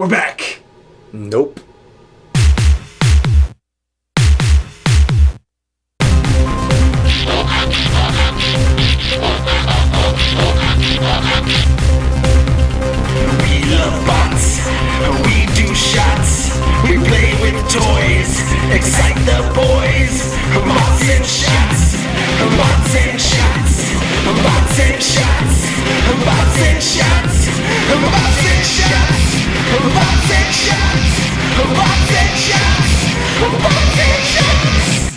We're back. Nope. We love bots, we do shots, we play with toys, excite the boys. Bots and shots, bots and shots, bots and shots, bots and shots, bots and shots, bots and shots, bots and shots, bots and shots.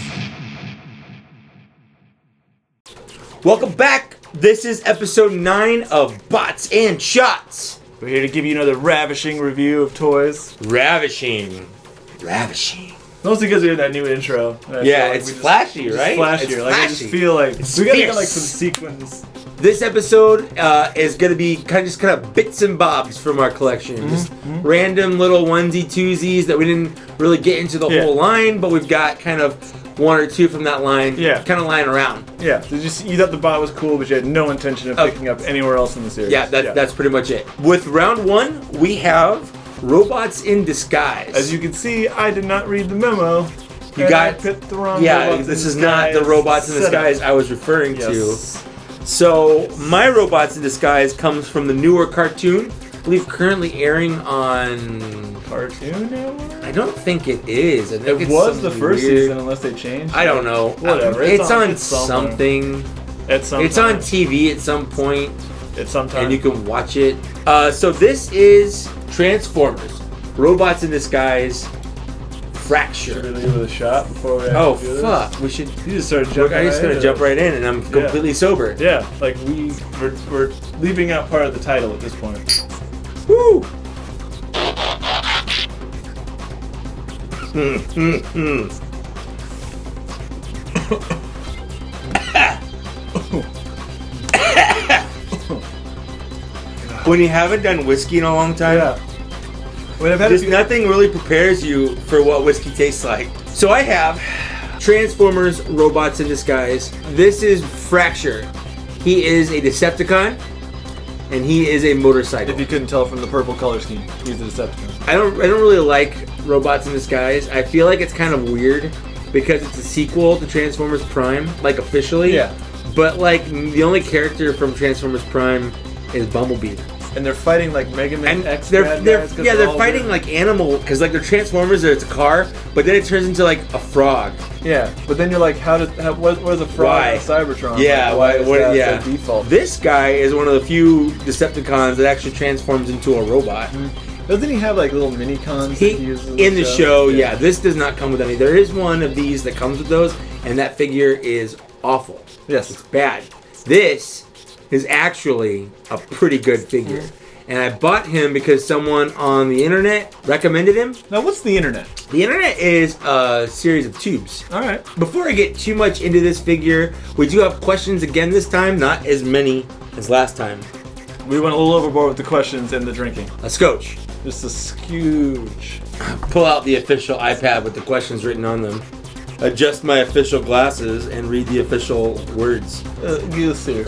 Welcome back. This is episode 9 of Bots and Shots. We're here to give you another ravishing review of toys. Ravishing. Mostly because we have that new intro. Yeah, it's flashy, right? Flashier. It's like I just flashy. feel like It's we gotta fierce. get like some sequins. This episode is going to be kind of bits and bobs from our collection. Just random little onesie twosies that we didn't really get into the whole line, but we've got kind of one or two from that line kind of lying around. Yeah, so you thought the bot was cool, but you had no intention of picking up anywhere else in the series. Yeah, that's pretty much it. With round 1, we have Robots in Disguise. As you can see, I did not read the memo. You got I picked the wrong yeah, Robots this in is not the Disguise Robots in setup. Disguise I was referring to. Yes. So, my Robots in Disguise comes from the newer cartoon. I believe currently airing on... Cartoon Network? I don't think it is. I think It it's was the some first weird- season, unless they changed. I don't know. Whatever. It's on it's somewhere. something. It's It's on TV at some point, It's sometime. and you can watch it. So this is Transformers, Robots in Disguise, Fracture. Should we leave it with a shot before we Oh actually do fuck! this? We should. You just started We're jumping just gonna jump right in, and I'm completely sober. Yeah, like we're leaving out part of the title at this point. Woo! When you haven't done whiskey in a long time, Yeah. When I've had just nothing really prepares you for what whiskey tastes like. So I have Transformers Robots in Disguise. This is Fracture. He is a Decepticon, and he is a motorcycle. if you couldn't tell from the purple color scheme, he's a Decepticon. I don't really like Robots in Disguise. I feel like it's kind of weird because it's a sequel to Transformers Prime, like officially. Yeah. But like the only character from Transformers Prime is Bumblebee. And they're fighting like Mega Man And X they're bad guys 'cause they're all fighting like animal because like they're Transformers. It's a car, but then it turns into like a frog. Yeah, but then you're like, where's a frog Why? in Cybertron? Yeah, like, what? is that Yeah. so default? This guy is one of the few Decepticons that actually transforms into a robot. Doesn't he have like little mini cons He that he uses in the show, yeah. This does not come with any. There is one of these that comes with those, and that figure is awful. Yes. It's bad. This is actually a pretty good figure. And I bought him because someone on the internet recommended him. Now, what's the internet? The internet is a series of tubes. All right. Before I get too much into this figure, we do have questions again this time, not as many as last time. We went a little overboard with the questions and the drinking. A scotch. Just a skooge. Pull out the official iPad with the questions written on them. Adjust my official glasses and read the official words. Yes, sir.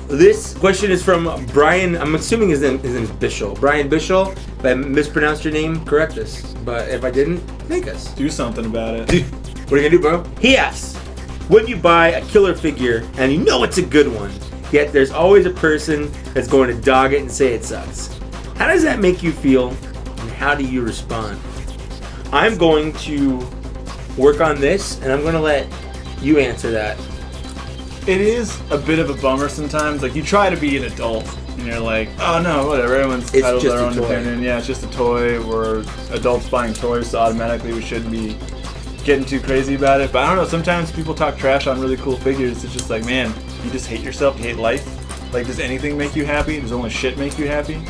This question is from Brian. I'm assuming his name is Bishel. Brian Bishel. If I mispronounced your name, correct us. But if I didn't, thank us. Do something about it. Dude, what are you gonna do, bro? He asks, when you buy a killer figure and you know it's a good one, yet there's always a person that's going to dog it and say it sucks. How does that make you feel, and how do you respond? I'm going to work on this, and I'm going to let you answer that. It is a bit of a bummer sometimes. Like, you try to be an adult, and you're like, oh no, whatever, everyone's It's entitled to just their a own toy. opinion. Yeah, it's just a toy. We're adults buying toys, so automatically we shouldn't be getting too crazy about it. But I don't know, sometimes people talk trash on really cool figures. It's just like, man, you just hate yourself, you hate life. Like, does anything make you happy? Does only shit make you happy?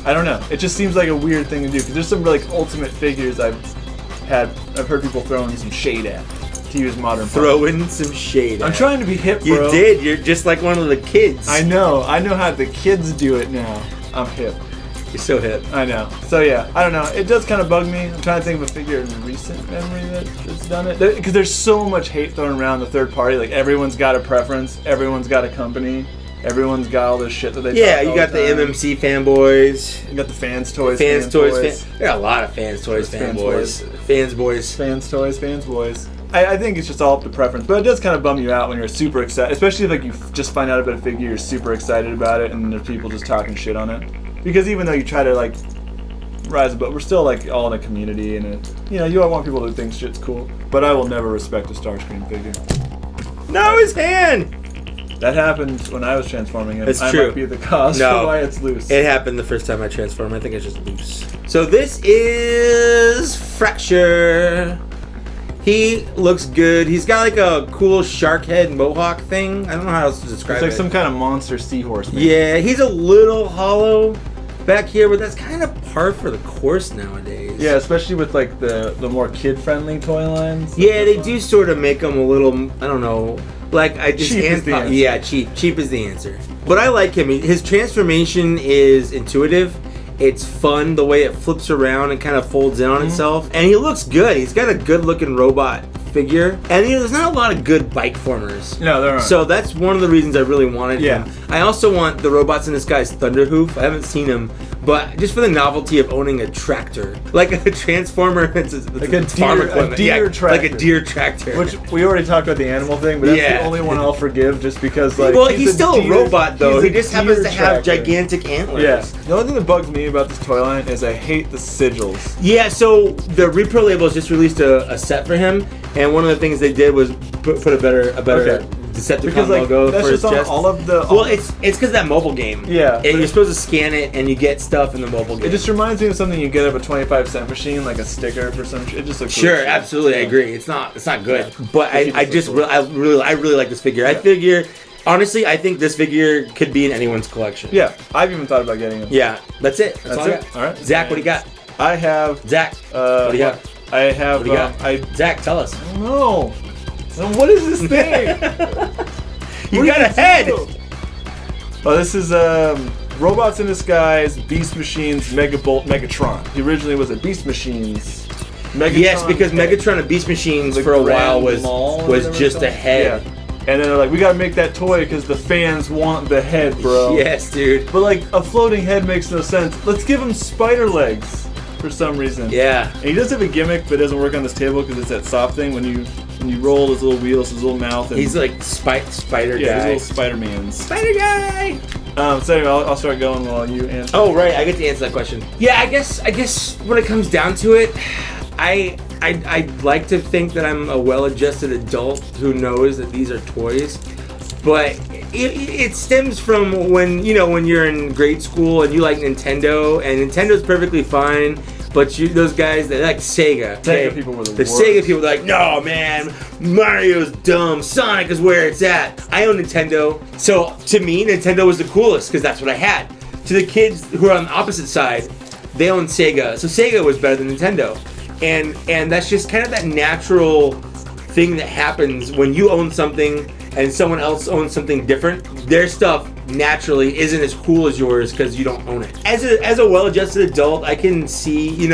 I don't know. It just seems like a weird thing to do, because there's some like ultimate figures I've heard people throwing some shade at, to use modern Throw in some shade. I'm at it. trying to be hip, You bro. did. You're just like one of the kids. I know how the kids do it now. I'm hip. You're so hip. I know. So yeah, I don't know. It does kind of bug me. I'm trying to think of a figure in recent memory that's done it. Because there's so much hate thrown around the third party. Like, everyone's got a preference. Everyone's got a company. Everyone's got all this shit that they Yeah, talk you all got the time. MMC fanboys. You got the fans toys. Fans toys. There are a lot of fans toys, Fans fanboys. toys. Fans boys. Fans toys, fans boys. I think it's just all up to preference, but it does kind of bum you out when you're super excited, especially if like you just find out about a figure, you're super excited about it, and there's people just talking shit on it. Because even though you try to like rise above, we're still like all in a community, and you all want people to think shit's cool. But I will never respect a Starscream figure. No, his hand! That happened when I was transforming him. That's I true. might be the cause No. for why it's loose. It happened the first time I transformed. I think it's just loose. So this is Fracture. He looks good. He's got like a cool shark head mohawk thing. I don't know how else to describe It's like it. some kind of monster seahorse thing. Yeah, he's a little hollow back here, but that's kind of par for the course nowadays. Yeah, especially with like the more kid-friendly toy lines. Yeah, they do sort of make him a little, I don't know, like I just Cheap is the answer. Yeah, cheap. Cheap is the answer. But I like him. His transformation is intuitive. It's fun the way it flips around and kind of folds in on itself. And he looks good. He's got a good looking robot figure. And there's not a lot of good bike formers. No, there aren't. So that's one of the reasons I really wanted Yeah. him. I also want the robots in this guy's Thunderhoof. I haven't seen him, but just for the novelty of owning a tractor. Like a transformer. It's Like a farm deer- a equipment. deer Like a tractor. deer tractor. Which we already talked about the animal thing, but that's Yeah. the only one I'll forgive just because like well, he's still a deer- robot though. he's He a just happens deer to have tractor. gigantic antlers. Yeah. The only thing that bugs me about this toy line is I hate the sigils. Yeah, so the Repro Labels just released a set for him, and one of the things they did was put a better Okay. Decepticon Because like logo that's for his just on chest. all of the. Well, it's because that mobile game. Yeah, and but you're it- supposed to scan it, and you get stuff in the mobile game. It just reminds me of something you get at a 25-cent machine, like a sticker for some. It just looks Sure, really cheap. absolutely, I Yeah. agree. It's not good, Yeah. but It I just just looks I really like this figure. I figure, honestly, I think this figure could be in anyone's collection. Yeah, I've even thought about getting them. Yeah, that's it. That's all I it. got. All right. Zach, what do you got? I have. Zach, what do you got? I have. What do you got? I Zach, tell us. don't know. What is this thing? You What got a does it head. do? Oh, this is Robots in Disguise, Beast Machines, Megabolt, Megatron. He originally was a Beast Machines. Megatron Yes, because head. Megatron and Beast Machines The for a while Grand Mall or was whatever just it's a called. head. Yeah. And then they're like, we gotta make that toy because the fans want the head, bro. Yes, dude. But like, a floating head makes no sense. Let's give him spider legs for some reason. Yeah. And he does have a gimmick, but it doesn't work on this table because it's that soft thing when you roll his little wheels, his little mouth. And He's like spider yeah, his guy. little Spider-Mans. Spider guy. So anyway, I'll start going while you answer. Oh right, I get to answer that question. Yeah, I guess when it comes down to it, I'd like to think that I'm a well-adjusted adult who knows that these are toys, but it stems from when you're in grade school and you like Nintendo, and Nintendo's perfectly fine. But those guys, they like Sega. Sega people were the worst. Sega people are like, no man, Mario's dumb. Sonic is where it's at. I own Nintendo, so to me, Nintendo was the coolest because that's what I had. To the kids who are on the opposite side, they own Sega, so Sega was better than Nintendo, and that's just kind of that natural thing that happens when you own something and someone else owns something different. Their stuff naturally isn't as cool as yours because you don't own it. As a well-adjusted adult, I can see,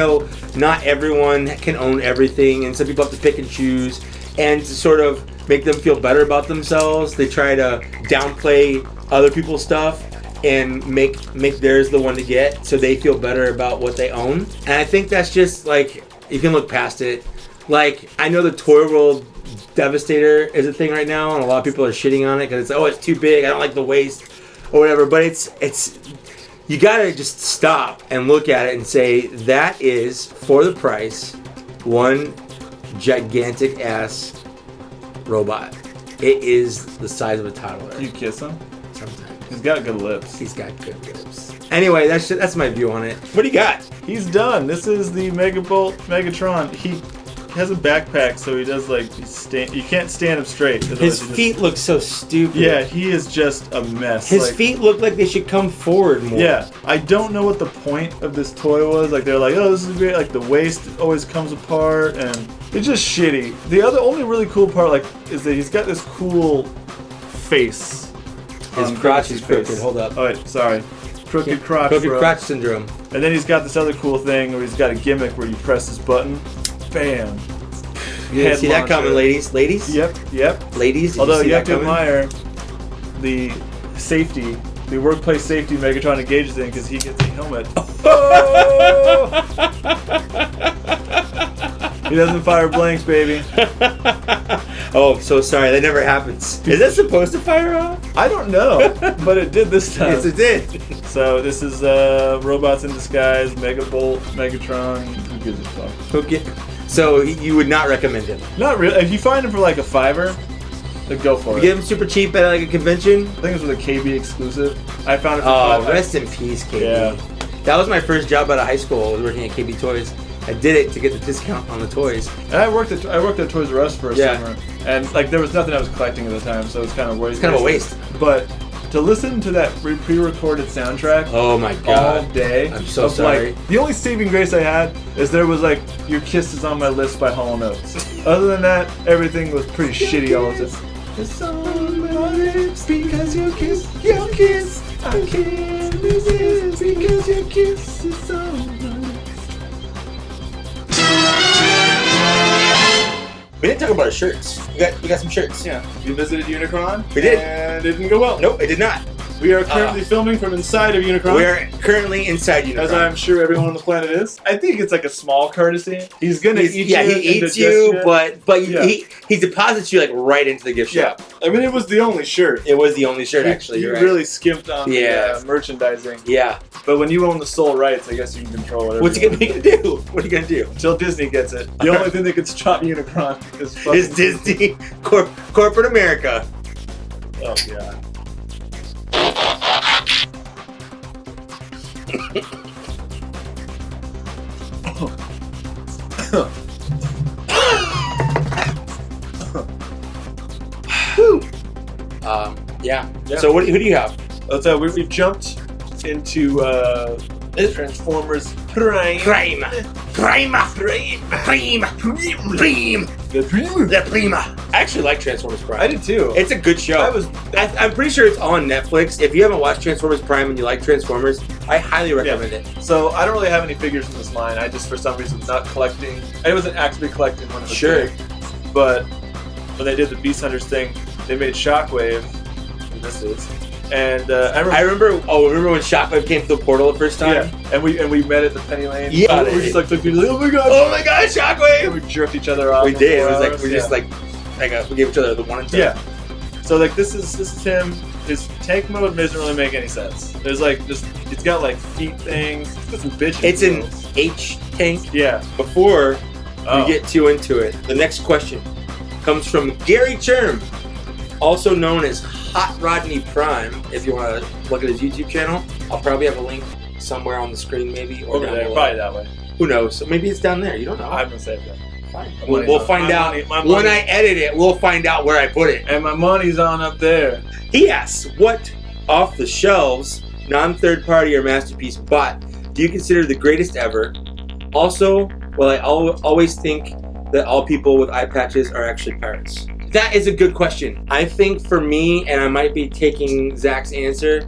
not everyone can own everything, and some people have to pick and choose. And to sort of make them feel better about themselves, they try to downplay other people's stuff and make theirs the one to get, so they feel better about what they own. And I think that's just like, you can look past it. Like, I know the Toy World Devastator is a thing right now, and a lot of people are shitting on it because it's too big, I don't like the waist or whatever. But it's you gotta just stop and look at it and say, that is, for the price, one gigantic ass robot. It is the size of a toddler. You kiss him? Sometimes He's got good lips. he's got good lips. Anyway, that's my view on it. What do you got? He's done. This is the Megabolt Megatron. He has a backpack, so he does like you can't stand him straight. His otherwise you feet look so stupid. Yeah, he is just a mess. His Like, feet look like they should come forward more. Yeah, I don't know what the point of this toy was. Like they're like, oh, this is great. Like the waist always comes apart, and it's just shitty. The only really cool part, like, is that he's got this cool face. His on crotch is Grimace's crooked. Hold up. Oh wait, sorry. Crooked crotch. Crooked bro. crotch syndrome. And then he's got this other cool thing where he's got a gimmick where you press this button, bam. You didn't Head see that launcher. coming, ladies. Ladies? Yep. Ladies, did Although you see you have that to coming? admire safety, the workplace safety Megatron engages in because he gets a helmet. He doesn't fire blanks, baby. Oh, so sorry. That never happens. Is that supposed to fire off? I don't know, but it did this time. Yes, it did. So this is Robots in Disguise, Megabolt, Megatron. Who gives a fuck? Okay. So you would not recommend him? Not really. If you find him for like a $5, then go for You it. get him super cheap at like a convention? I think it was with a KB exclusive. I found it for Oh, $5. rest in peace, KB. Yeah. That was my first job out of high school. I was working at KB Toys. I did it to get the discount on the toys. And I worked at Toys R Us for a summer, and like there was nothing I was collecting at the time, so it was kind of It's kind of a waste. But to listen to that pre-recorded soundtrack Oh my all god. day, I'm so of, sorry. Like, the only saving grace I had is there was like "Your Kiss Is on My List" by Hall & Oates. Other than that, everything was pretty shitty all the time. It's on my lips because your kiss, I can't resist because your kiss is on my lips. We didn't talk about our shirts. We got some shirts. Yeah, we visited Unicron. We did. And it didn't go well. Nope, it did not. We are currently filming from inside of Unicron. We're currently inside Unicron. As I'm sure everyone on the planet is. I think it's like a small courtesy. He's gonna eat you. Yeah, he and eats digest you, you. but Yeah. he deposits you like right into the gift Yeah, shop. I mean it was the only shirt. It was the only shirt, actually. You You're right. really skimped on Yeah. the merchandising. Yeah. But when you own the sole rights, I guess you can control whatever. What's he gonna do? What are you gonna do? Until Disney gets it. The only thing that could stop Unicron is fucking Is Disney corporate America? Oh god. Yeah. Yeah. So who do you have? So we jumped into Transformers Prime. Prime. The Prima. I actually like Transformers Prime. I did too. It's a good show. I'm pretty sure it's on Netflix. If you haven't watched Transformers Prime and you like Transformers, I highly recommend it. So I don't really have any figures from this line. I just, for some reason, was not collecting. I wasn't actively collecting when it was Sure. big. But when they did the Beast Hunters thing, they made Shockwave. And this is. And I remember. Remember when Shockwave came through the portal the first time? Yeah, and we met at the Penny Lane. Yeah. We just like looked at each other, oh my god! Oh my god, Shockwave! And we jerked each other off. We for did. 4 It was like hours. we just like we gave each other the one and two. Yeah. So like this is him. His tank mode doesn't really make any sense. There's like it's got like feet things. It's got some bitches. It's an H tank. Yeah. Before Oh. we get too into it, the next question comes from Gary Cherm, also known as Hot Rodney Prime. If you want to look at his YouTube channel, I'll probably have a link somewhere on the screen, maybe or Over down there, below. probably that way. Who knows? So maybe it's down there. You don't know. I'm gonna save that. Fine. My We'll money's find on- my out money- my when money- I edit it. We'll find out where I put it. And my money's on up there. He asks, "What off the shelves, non-third party or masterpiece bot do you consider the greatest ever? Also, well, I always think that all people with eye patches are actually pirates." That is a good question. I think for me, and I might be taking Zach's answer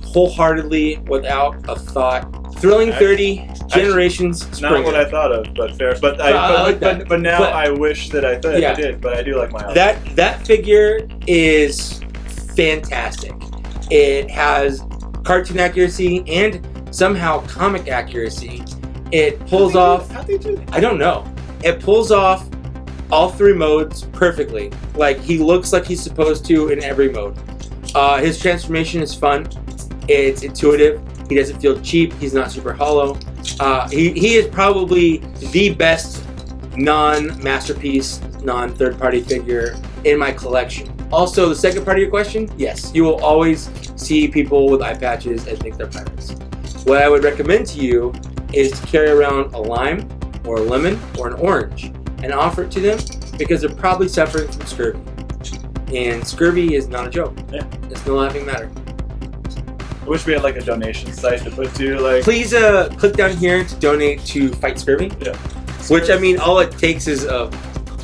wholeheartedly without a thought. Thrilling 30, Generations, Not Springer. what I thought of, but fair. But I like that. but now But- I wish that I thought Yeah. I did. But I do like my outfit. That figure is fantastic. It has cartoon accuracy and somehow comic accuracy. It pulls off. How'd they do that? I don't know. It pulls off all 3 modes perfectly. Like he looks like he's supposed to in every mode. His transformation is fun. It's intuitive. He doesn't feel cheap. He's not super hollow. He is probably the best non-masterpiece, non-third-party figure in my collection. Also, the second part of your question, yes, you will always see people with eye patches and think they're pirates. What I would recommend to you is to carry around a lime or a lemon or an orange and offer it to them because they're probably suffering from scurvy. And scurvy is not a joke. Yeah. It's no laughing matter. I wish we had like a donation site to put to like. Please click down here to donate to Fight Scurvy. Yeah. Which, I mean, all it takes is a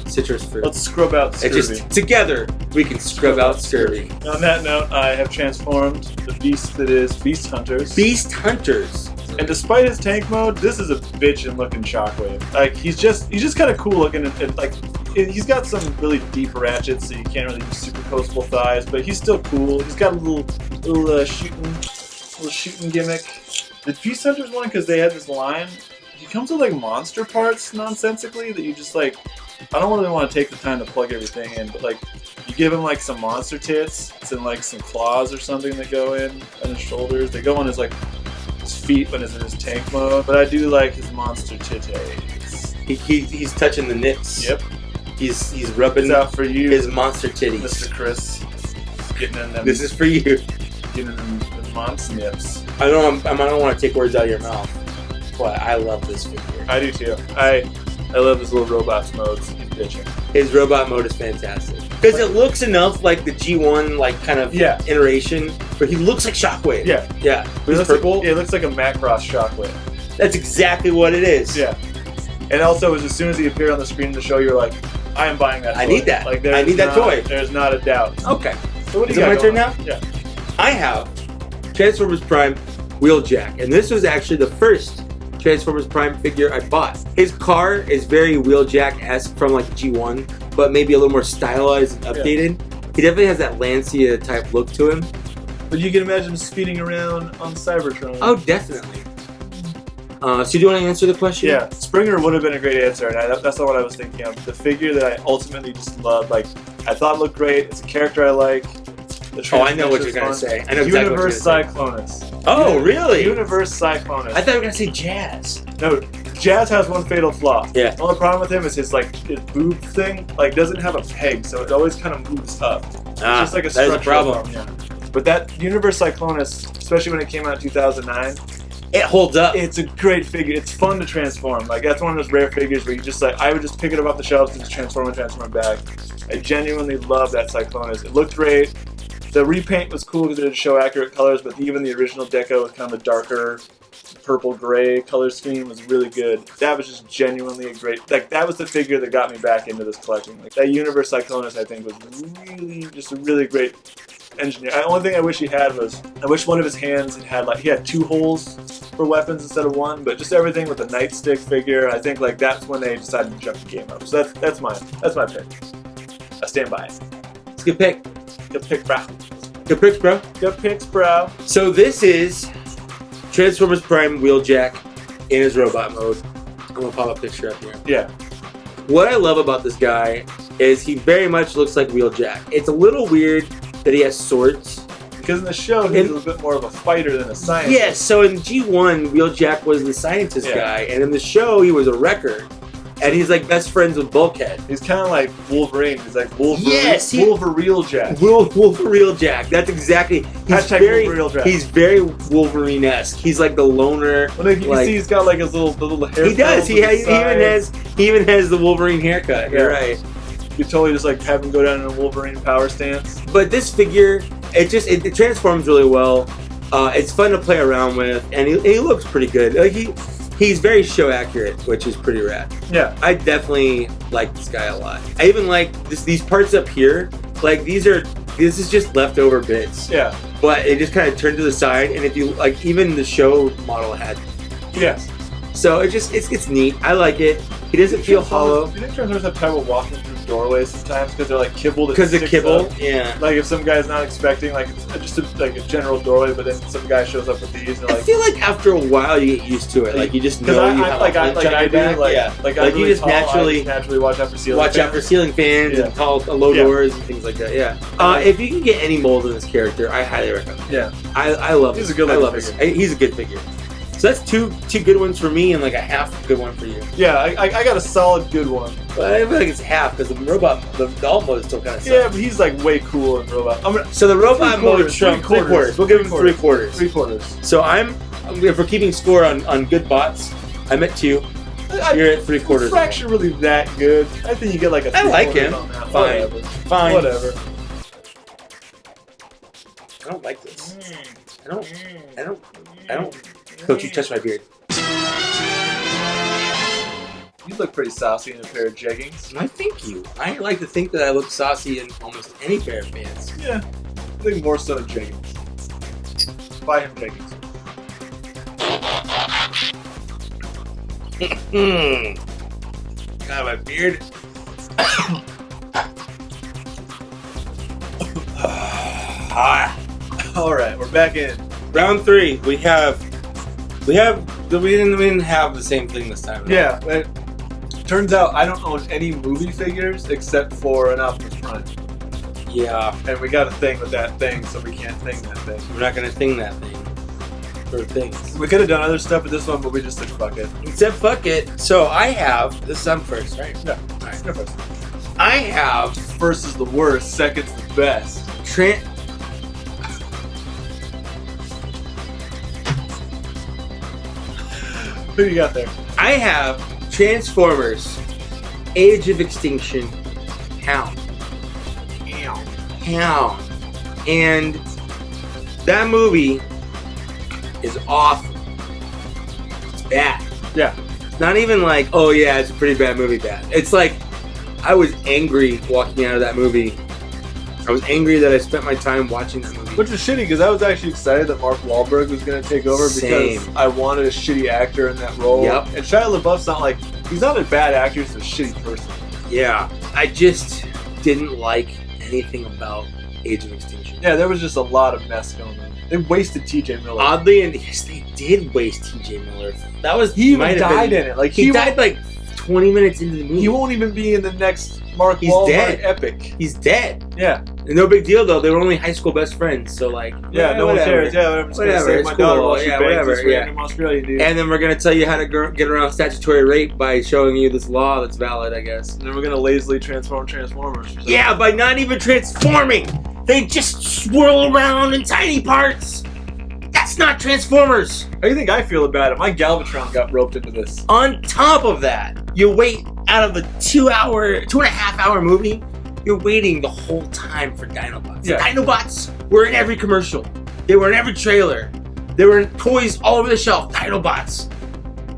citrus fruit. Let's scrub out It scurvy. just together we can scrub out scurvy. On that note, I have transformed the beast that is Beast Hunters. Beast Hunters. And despite his tank mode, this is a bitchin' looking Shockwave. Like he's just kind of cool looking and like he's got some really deep ratchets, so you can't really do super coastable thighs, but he's still cool. He's got a little shooting gimmick. The Peace Hunters one, because they had this line, he comes with like monster parts nonsensically that you just like. I don't really want to take the time to plug everything in, but like you give him like some monster tits and like some claws or something that go in on his shoulders. They go on his like his feet when he's in his tank mode, but I do like his monster titties. He's touching the nips. Yep. He's rubbing It's out for you, his monster titties. Mr. Chris. Getting in them. This is for you. Getting in them monster nips. I don't want to take words out of your mouth, but I love this figure. I do too. I love his little robots modes. He's bitching. His robot mode is fantastic because it looks enough like the G1 like kind of iteration, but he looks like Shockwave. Yeah. Yeah. It He's purple. it looks like a Macross Shockwave. That's exactly what it is. Yeah. And also, as soon as he appeared on the screen of the show, you're like, I am buying that toy. I need that. Like, I need that toy. There's not a doubt. Okay. So what do Is you it got my turn going now? on? Yeah. I have Transformers Prime Wheeljack, and this was actually the first Transformers Prime figure I bought. His car is very Wheeljack-esque from like G1, but maybe a little more stylized and updated. He definitely has that Lancia type look to him. But you can imagine him speeding around on Cybertron. Oh, definitely. So do you want to answer the question? Yeah, Springer would have been a great answer, and that's not what I was thinking of. The figure that I ultimately just loved, like, I thought it looked great. It's a character I like. The I know what you're going to say. I know exactly Universe what you're going to say. Cyclonus. Oh, really? Universe Cyclonus. I thought you were going to say Jazz. No, Jazz has one fatal flaw. Yeah. The only problem with him is his boob thing, like, doesn't have a peg, so it always kind of moves up. It's just like a that is a structural problem. Yeah. But that Universe Cyclonus, especially when it came out in 2009, It holds up. it's a great figure. It's fun to transform. Like, that's one of those rare figures where you just like, I would just pick it up off the shelves and just transform it back. I genuinely love that Cyclonus. It looked great. The repaint was cool because it didn't show accurate colors, but even the original deco with kind of a darker purple-gray color scheme was really good. That was just genuinely a great, like, that was the figure that got me back into this collecting. Like, that Universe Cyclonus, I think, was really, just a really great engineer. The only thing I wish he had was, I wish one of his hands had like, he had 2 holes for weapons instead of 1, but just everything with the nightstick figure, I think like that's when they decided to jump the game up. So that's my pick. I stand by it. It's a good pick. Good pick, bro. Good picks, bro. Good picks, bro. So this is Transformers Prime Wheeljack in his robot mode. I'm going to pop a picture up here. Yeah. What I love about this guy is he very much looks like Wheeljack. It's a little weird that he has swords. Because in the show, he's a little bit more of a fighter than a scientist. Yes, so in G1, Wheeljack was the scientist Yeah. guy, and in the show, he was a wrecker. And he's like best friends with Bulkhead. He's kind of like Wolverine. He's like Wolverine. Yes, Wolverine-Jack. Wolverine-Jack. That's exactly. Hashtag Wolverine-Jack. He's very Wolverine-esque. He's like the loner. Well, you can see he's got like his little hair. He does. He even has the Wolverine haircut. Yeah. You're right. You totally just like have him go down in a Wolverine power stance. But this figure, it transforms really well. It's fun to play around with, and he looks pretty good. Like he's very show accurate, which is pretty rad. Yeah. I definitely like this guy a lot. I even like these parts up here. Like this is just leftover bits. Yeah. But it just kind of turned to the side, and if you like, even the show model had. Yes. So it's neat. I like it. He doesn't feel hollow. Do you think Transformers have trouble walking through doorways sometimes because they're like kibble? Because the kibble, yeah. Like if some guy's not expecting, like it's just a general doorway, but then some guy shows up with these, and I like. feel like after a while you get used to it. Like you just know you have a flinch on your back. Like you really just tall, naturally watch out for ceiling. watch out for ceiling fans Yeah. and tall low doors and things like that. Yeah. If you can get any mold in this character, I highly recommend. Yeah. I love. He's this. a good I looking love this. figure. He's a good figure. So that's two good ones for me and like a half good one for you. Yeah, I got a solid good one. But I feel like it's half because the doll mode is still kind of sucks. Yeah, but he's like way cooler in robot. So the robot mode trumps 3/4. We'll give him 3/4. 3/4. So if we're keeping score on good bots, I'm at 2. You're at 3/4. Fraction really that good? I think you get like a. I like him. On that. Fine. Whatever. Fine. Whatever. I don't like this. I don't. Don't you touch my beard. You look pretty saucy in a pair of jeggings. I thank you. I like to think that I look saucy in almost any pair of pants. Yeah, I think more so in jeggings. Buy him jeggings. God, my beard. All right, we're back in. Round 3. We didn't have the same thing this time. Yeah, it turns out I don't own any movie figures except for an Optimus Prime. Yeah. And we got a thing with that thing, so we can't thing that thing. We're not gonna thing that thing. For things. We could have done other stuff with this one, but we just said fuck it. We said fuck it. So I have. This is I'm first, right? Yeah, alright, go first. I have First is the worst, second's the best. Who you got there? I have Transformers Age of Extinction Hound. Hound. And that movie is awful. It's bad. Yeah. It's not even like, oh yeah, it's a pretty bad movie bad. It's like, I was angry walking out of that movie. I was angry that I spent my time watching that movie. Which is shitty, because I was actually excited that Mark Wahlberg was going to take over because Same. I wanted a shitty actor in that role. Yep. And Shia LaBeouf's not like, he's not a bad actor, he's a shitty person. Yeah, I just didn't like anything about Age of Extinction. Yeah, there was just a lot of mess going on. They wasted TJ Miller. Oddly, and yes, they did waste TJ Miller. That was He even might have died been- in it. Like He died like 20 minutes into the movie. He won't even be in the next Mark He's Wahlberg dead. epic. He's dead. Yeah. No big deal though. They were only high school best friends, so like Yeah, no one cares. Yeah, I'm just Whatever, gonna save it's my daughter cool. while she Yeah, bangs whatever, this yeah. random Australian dude. And then we're gonna tell you how to get around statutory rape by showing you this law that's valid, I guess. And then we're gonna lazily transform Transformers. Or something. Yeah, by not even transforming. They just swirl around in tiny parts. That's not Transformers. How do you think I feel about it? My Galvatron got roped into this. On top of that, you wait out of the 2.5 hour movie, you're waiting the whole time for Dinobots. Yeah. The Dinobots were in every commercial. They were in every trailer. They were in toys all over the shelf. Dinobots.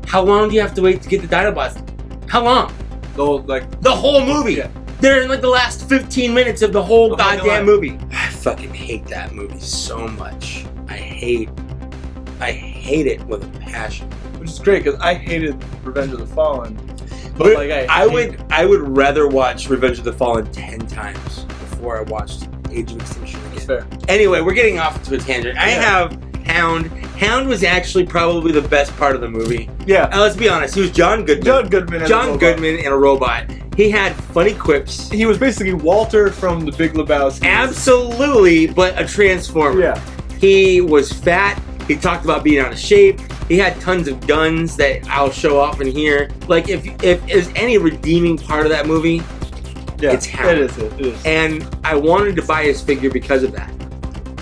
How long do you have to wait to get the Dinobots? How long? The whole movie. Yeah. They're in like the last 15 minutes of the whole I'm not gonna goddamn lie. movie. I fucking hate that movie so much. I hate it with a passion. Which is great because I hated Revenge of the Fallen. But like I would rather watch Revenge of the Fallen 10 times before I watched Age of Extinction again. That's fair. Anyway, we're getting off to a tangent. I have Hound. Hound was actually probably the best part of the movie. Yeah. Let's be honest. He was John Goodman. John Goodman. as a John robot. Goodman in a robot. He had funny quips. He was basically Walter from The Big Lebowski. Absolutely, but a transformer. Yeah. He was fat. He talked about being out of shape. He had tons of guns that I'll show off in here. Like, if there's any redeeming part of that movie, Yeah. it's Hound. It is. And I wanted to buy his figure because of that.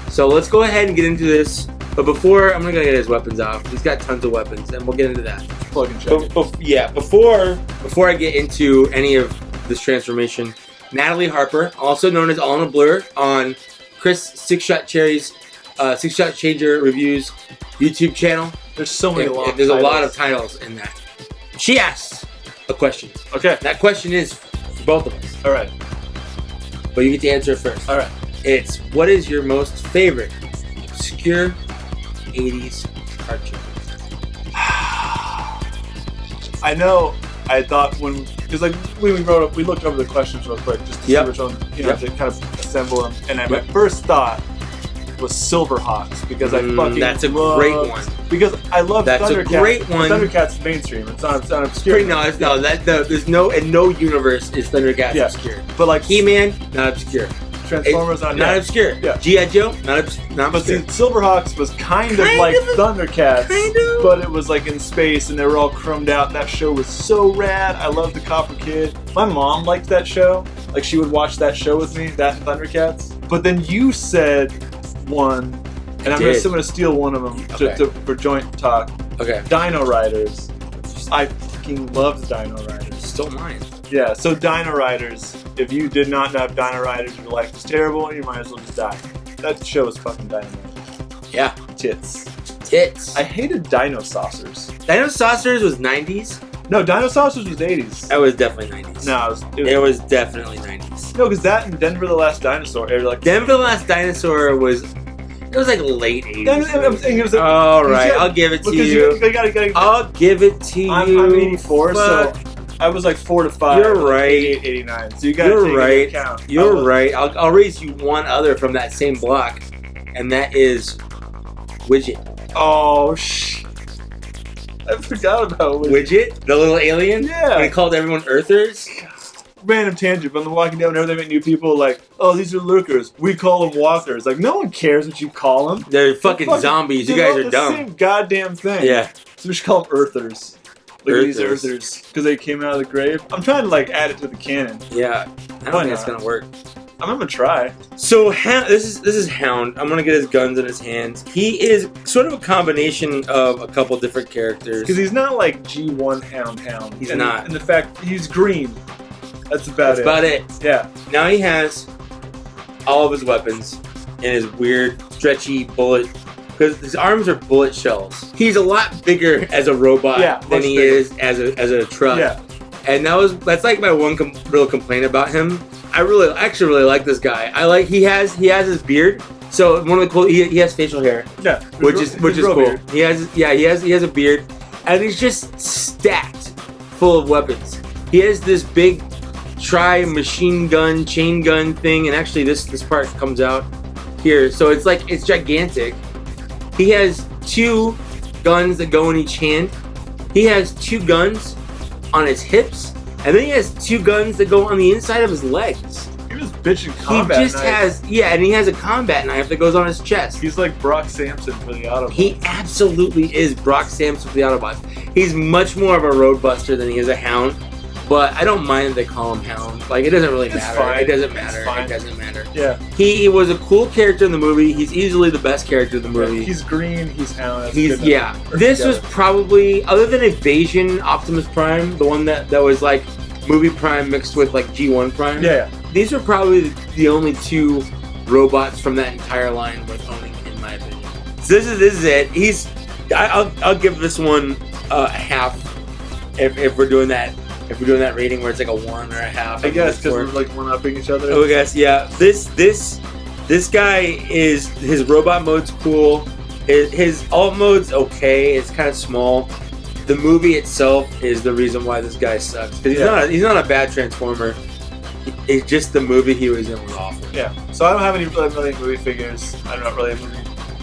So let's go ahead and get into this. But before, I'm gonna get his weapons off. He's got tons of weapons, and we'll get into that. Plug and check. Before I get into any of this transformation, Natalie Harper, also known as Alana Blur, on Chris Six Shot Cherry's Six Shot Changer Reviews YouTube channel. There's so many long There's titles. a lot of titles in that. She asks a question. Okay. That question is for both of us, All right. but you get to answer it first. All right. It's, what is your most favorite obscure 80s cartoon? I know. I thought because like we looked over the questions real quick just to Yep. see which one, Yep. to kind of assemble them. And my Yep. first thought was Silverhawks because I fucking that's a loved- great one. Because I love That's a Thundercats. great one. Thundercats is mainstream. It's not obscure. There's no, in no universe is Thundercats Yeah. obscure. But like He-Man, not obscure. Transformers on Not obscure. Yeah. G.I. Joe, not But see, obscure. Silverhawks was kind of Kind like of a- Thundercats, kind of. but it was like in space and they were all chromed out. That show was so rad. I loved the Copper Kid. My mom liked that show. Like she would watch that show with me, that and Thundercats. But then you said one, and I'm did. gonna steal one of them Okay. for joint talk. Okay. Dino Riders. I fucking loved Dino Riders. Stole mine. Yeah, so Dino Riders. If you did not have Dino Riders, your life was terrible. You might as well just die. That show was fucking dynamite. Yeah. Tits. Tits. I hated Dino Saucers. Dino Saucers was 90s? No, Dino Saucers was 80s. That was definitely 90s. No, It was definitely 90s. no, because that and Denver the Last Dinosaur. Or like Denver the Last Dinosaur was... It was like late 80s. I'm saying it was. All right, yeah, I'll give it to because you. gotta, I'll give it to you. I'm 84, so Fuck I was like 4 to 5. You're like right. 88, 89. So you got to take You're right. into account. You're right. I'll raise you one other from that same block, and that is Widget. Oh, I forgot about Widget, the little alien. Yeah. When he called everyone Earthers. Random tangent, but I'm walking down whenever they meet new people, like, oh, these are lurkers. We call them walkers. Like, no one cares what you call them. They're fucking zombies. You they're guys all are the dumb. Same goddamn thing. Yeah. So we should call them earthers. Look at these Earthers. earthers. Because they came out of the grave. I'm trying to, like, add it to the canon. Yeah. I Why don't think that's not? gonna work. I'm gonna try. So this is Hound. I'm gonna get his guns in his hands. He is sort of a combination of a couple different characters. Because he's not like G1 Hound. He's and, not. And the fact he's green. That's about That's it. about it. Yeah. Now he has all of his weapons in his weird, stretchy bullet. Because his arms are bullet shells. He's a lot bigger as a robot than much he bigger. is as a truck. Yeah. And that's like my one real complaint about him. I actually really like this guy. He has his beard. So one of the cool he has facial hair, Yeah. which is real cool. weird. He has a beard, and he's just stacked full of weapons. He has this big machine gun, chain gun thing, and actually this part comes out here. So it's gigantic. He has 2 guns that go in each hand. He has 2 guns on his hips, and then he has 2 guns that go on the inside of his legs. He was bitching combat He just knife. and he has a combat knife that goes on his chest. He's like Brock Sampson for the Autobots. He absolutely is Brock Sampson for the Autobots. He's much more of a roadbuster than he is a Hound, but I don't mind that they call him Hound. Like, it doesn't really It's matter. fine. It doesn't It's matter. fine. It doesn't matter. Yeah. He was a cool character in the movie. He's easily the best character in the movie. He's green, he's Hound. That's He's good enough. This was Together. probably, other than Evasion, Optimus Prime, the one that was like Movie Prime mixed with like G1 Prime. Yeah. These are probably the only 2 robots from that entire line worth owning, in my opinion. So this is it. I'll give this one a half if we're doing that. If we're doing that rating where it's like a 1 or a half. I guess because Or- we're like one-upping each other. Oh, I guess, yeah. This guy is, his robot mode's cool. His alt mode's okay. It's kind of small. The movie itself is the reason why this guy sucks. Because he's not a bad Transformer. It's just the movie he was in was awful. Yeah. So I don't have any really movie figures. I'm not really a movie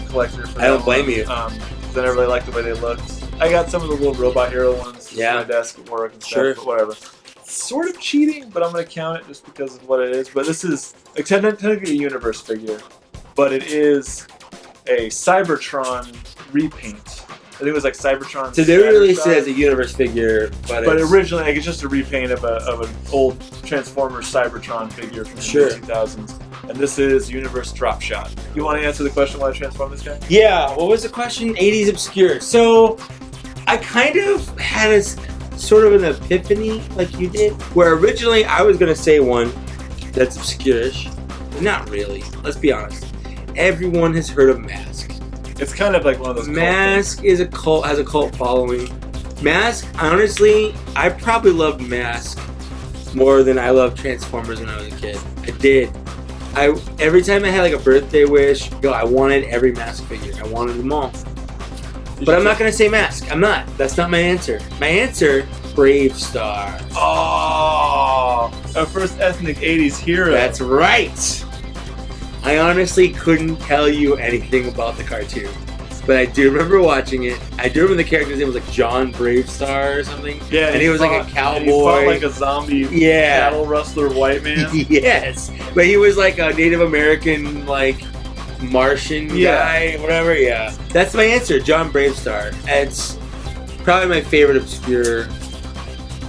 collector. For I don't that blame one. you. 'Cause I never really liked the way they looked. I got some of the little Robot Hero ones Yeah. on my desk at work and stuff, Sure. but whatever. It's sort of cheating, but I'm going to count it just because of what it is. But this is technically a Universe figure, but it is a Cybertron repaint. I think it was like Cybertron. So they released it Scatterstar. as a Universe figure, but But it's, originally, like, it's just a repaint of an old Transformers Cybertron figure from the Sure. mid-2000s. And this is Universe Drop Shot. You want to answer the question why I transformed this guy? yeah. What was the question? 80s obscure. So I kind of had sort of an epiphany, like you did, where originally I was gonna say one that's obscure-ish, but not really. Let's be honest. Everyone has heard of Mask. It's kind of like one of those. Mask is has a cult following. Mask, honestly, I probably loved Mask more than I loved Transformers when I was a kid. I did. Every time I had like a birthday wish, I wanted every Mask figure. I wanted them all. But I'm not gonna say Mask. I'm not. That's not my answer. My answer, Brave Star. Oh, our first ethnic '80s hero. That's right. I honestly couldn't tell you anything about the cartoon, but I do remember watching it. I do remember the character's name was like John Bravestar or something. Yeah, and he was like a and cowboy. he fought like a zombie Yeah. cattle rustler white man. Yes, but he was like a Native American, like Martian Yeah. guy, whatever. Yeah, that's my answer, John Bravestar. It's probably my favorite obscure.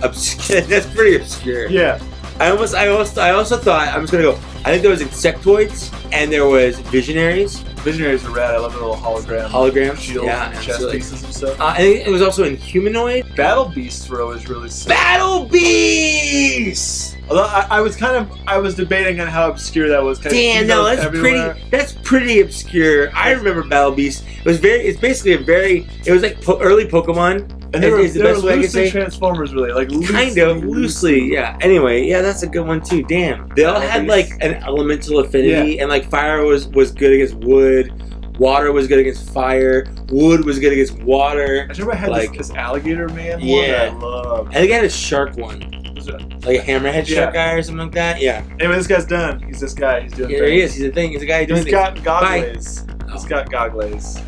That's pretty obscure. Yeah, I also thought I'm just gonna go. I think there was Insectoids and there was Visionaries, Visionaries are rad. I love the little holograms. shields Yeah, and chest absolutely. pieces and stuff. I think it was also in Humanoid. Battle Beasts were always really sick. Battle Beasts. Although I was debating on how obscure that was. 'cause I Damn, see no, those that's everywhere. pretty obscure. I remember Battle Beasts. It's basically it was like early Pokemon. And they were, is the they were best way I can loosely say. Transformers, really, like Kind of loosely, yeah. Anyway, yeah, that's a good one too. Damn, they all Battle had Beasts. like an elemental affinity, and like fire was good against wood. Water was good against fire. Wood was good against water. I remember I had like, this alligator man one Yeah. that I loved. I think I had a shark one. Like a hammerhead Yeah. shark guy or something like that. Yeah. Anyway, this guy's done. He's this guy. He's doing Here he things. is. He's a thing. He's a guy doing He's things. got Bye. goggles. He's Oh. got goggles.